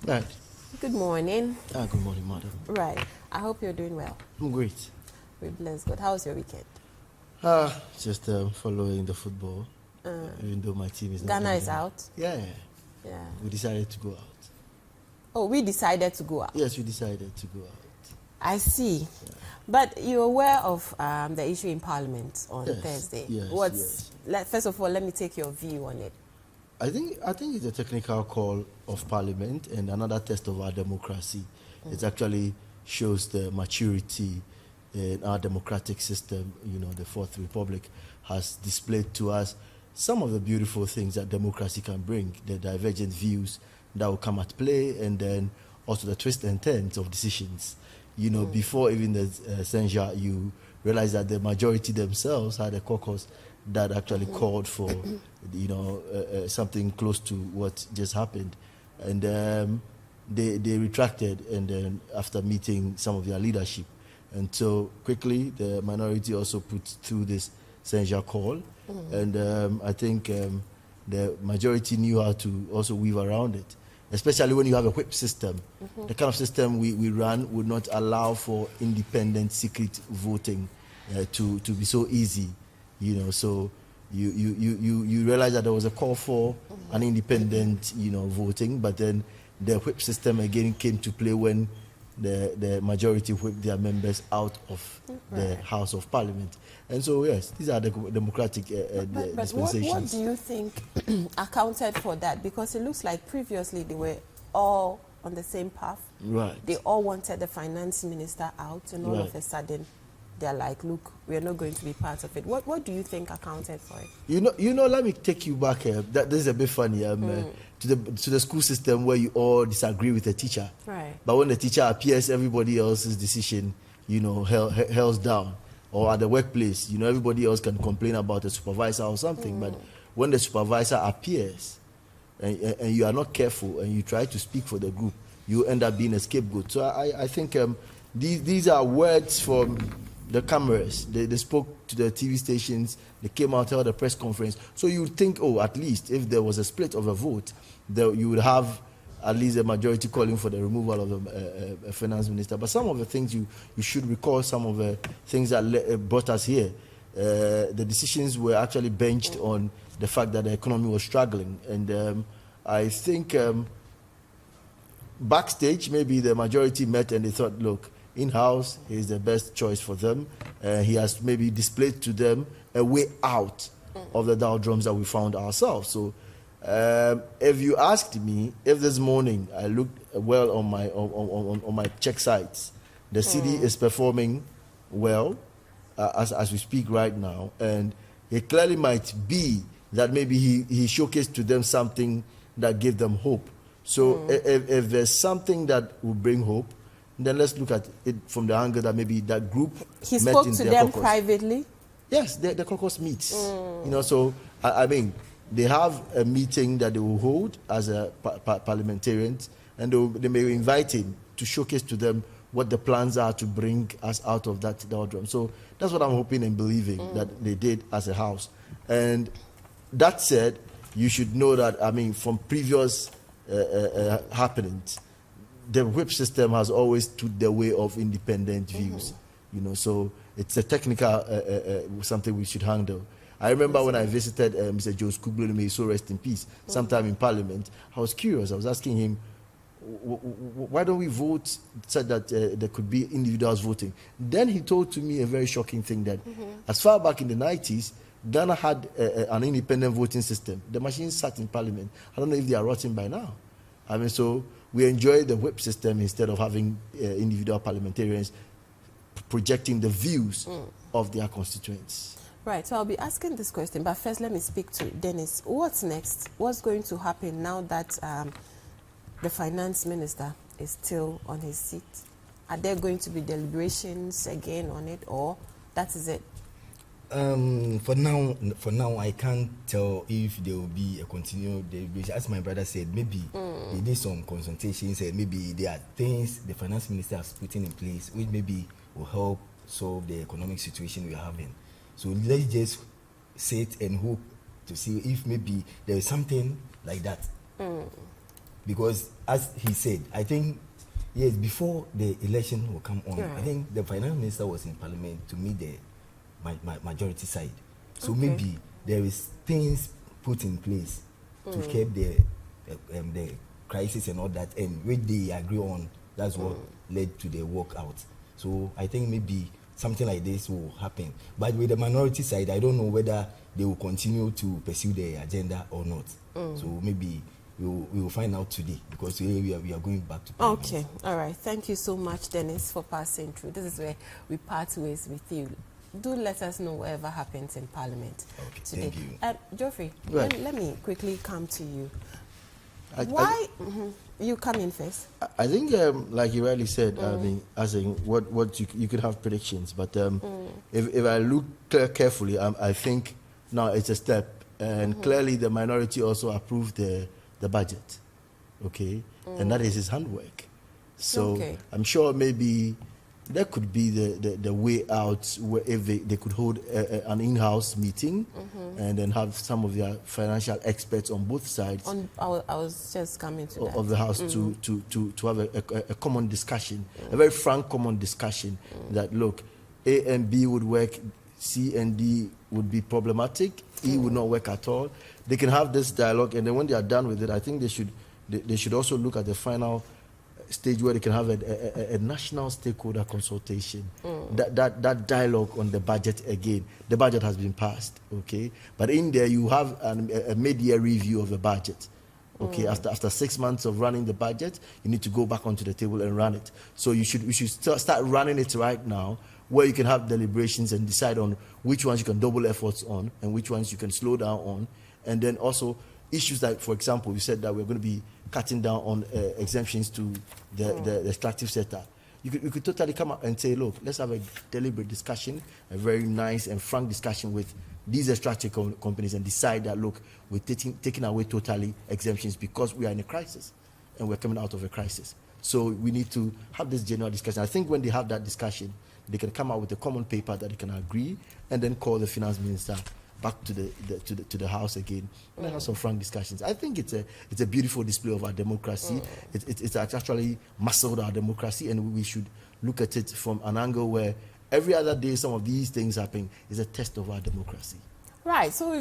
Right. Good morning. Good morning, madam. Right. I hope you're doing well. I'm great. We bless God. How was your weekend? Just following the football, even though my team is not Ghana doing is well. out. Yeah. Yeah. We decided to go out. Oh, we decided to go out. Yes, we decided to go out. I see. Yeah. But you're aware of the issue in Parliament on Thursday. Yes. First of all, let me take your view on it. I think it's a technical call of Parliament and another test of our democracy. It actually shows the maturity in our democratic system. You know, the Fourth Republic has displayed to us some of the beautiful things that democracy can bring, the divergent views that will come at play, and then also the twists and turns of decisions. You know, before even the censure, you realize that the majority themselves had a caucus that actually called for, you know, something close to what just happened. And they retracted, and then after meeting some of their leadership. And so quickly, the minority also put through this censure call. And I think the majority knew how to also weave around it, especially when you have a whip system. The kind of system we run would not allow for independent secret voting to be so easy, you know. So you realize that there was a call for an independent, you know, voting, but then the whip system again came to play when the majority whipped their members out of the House of Parliament. And so, yes, these are the democratic But dispensations. what do you think accounted for that? Because it looks like previously they were all on the same path. Right. They all wanted the finance minister out, and all Right. of a sudden they're like, look, we're not going to be part of it. What do you think accounted for it? You know. Let me take you back. This is a bit funny. To the school system where you all disagree with the teacher. Right. But when the teacher appears, everybody else's decision, you know, held down. Or at the workplace, you know, everybody else can complain about the supervisor or something. But when the supervisor appears, and you are not careful, and you try to speak for the group, you end up being a scapegoat. So I think these are words from the cameras. They spoke to the TV stations. They came out, held a press conference. So you would think, oh, at least if there was a split of a vote, you would have at least a majority calling for the removal of a finance minister. But some of the things you should recall, some of the things that brought us here. The decisions were actually benched on the fact that the economy was struggling. And I think backstage, maybe the majority met and they thought, look, in-house, he is the best choice for them. He has maybe displayed to them a way out of the doldrums that we found ourselves. So if you asked me, if this morning I looked well on my check sites, the CD is performing well as we speak right now, and it clearly might be that maybe he showcased to them something that gave them hope. So if there's something that will bring hope, then let's look at it from the angle that maybe that group He met spoke in to their them caucus. privately? Yes, the caucus meets. You know, so I mean, they have a meeting that they will hold as a parliamentarians, and they may invite him to showcase to them what the plans are to bring us out of that doldrum. So that's what I'm hoping and believing that they did as a house. And that said, you should know that, I mean, from previous happenings, the whip system has always stood the way of independent views. You know, so it's a technical something we should handle. I remember when I visited Mr. Joe Skublu, may he so rest in peace, sometime in Parliament. I was curious. I was asking him, why don't we vote so that there could be individuals voting? Then he told to me a very shocking thing that as far back in the 90s, Ghana had an independent voting system. The machines sat in Parliament. I don't know if they are rotting by now. I mean, so we enjoy the whip system instead of having individual parliamentarians projecting the views of their constituents. Right, so I'll be asking this question, but first let me speak to Dennis. What's next? What's going to happen now that the finance minister is still on his seat? Are there going to be deliberations again on it, or that is it? For now, I can't tell if there will be a continued deliberation. As my brother said, maybe they did some consultations, and maybe there are things the finance minister has put in place which maybe will help solve the economic situation we are having. So let's just sit and hope to see if maybe there is something like that. because as he said, I think yes, before the election will come on, Yeah. I think the finance minister was in parliament to meet the majority side. So Okay. maybe there is things put in place to keep the crisis and all that, and which they agree on. That's what led to the walkout. So I think maybe something like this will happen. But with the minority side, I don't know whether they will continue to pursue their agenda or not. So maybe we will find out today, because we are going back to parliament. Okay, all right. Thank you so much, Dennis, for passing through. This is where we part ways with you. Do let us know whatever happens in Parliament Okay, today. thank you. Geoffrey, Right. let me quickly come to you. I- Why? You come in first. I think, like you rightly said, I mean, as in what you could have predictions, but if I look carefully, I think now it's a step, and clearly the minority also approved the budget, okay, and that is his handwork. So Okay. I'm sure maybe that could be the way out, where if they could hold an in-house meeting and then have some of their financial experts on both sides I was just coming to that. of the house to have a common discussion, a very frank common discussion that look, A and B would work, C and D would be problematic, E would not work at all. They can have this dialogue, and then when they are done with it, I think they should also look at the final stage where they can have a national stakeholder consultation. That dialogue on the budget again. The budget has been passed, okay, but in there you have a mid-year review of the budget. Okay, after 6 months of running the budget, you need to go back onto the table and run it. So we should start running it right now, where you can have deliberations and decide on which ones you can double efforts on and which ones you can slow down on, and then also issues like, for example, you said that we're going to be cutting down on exemptions to the extractive sector. You could totally come out and say, look, let's have a deliberate discussion, a very nice and frank discussion with these extractive companies, and decide that, look, we're taking away totally exemptions because we are in a crisis and we're coming out of a crisis. So we need to have this general discussion. I think when they have that discussion, they can come out with a common paper that they can agree, and then call the finance minister back to the house again and have some frank discussions. I think it's a beautiful display of our democracy. It's actually muscled our democracy, and we should look at it from an angle where every other day some of these things happen is a test of our democracy. Right. So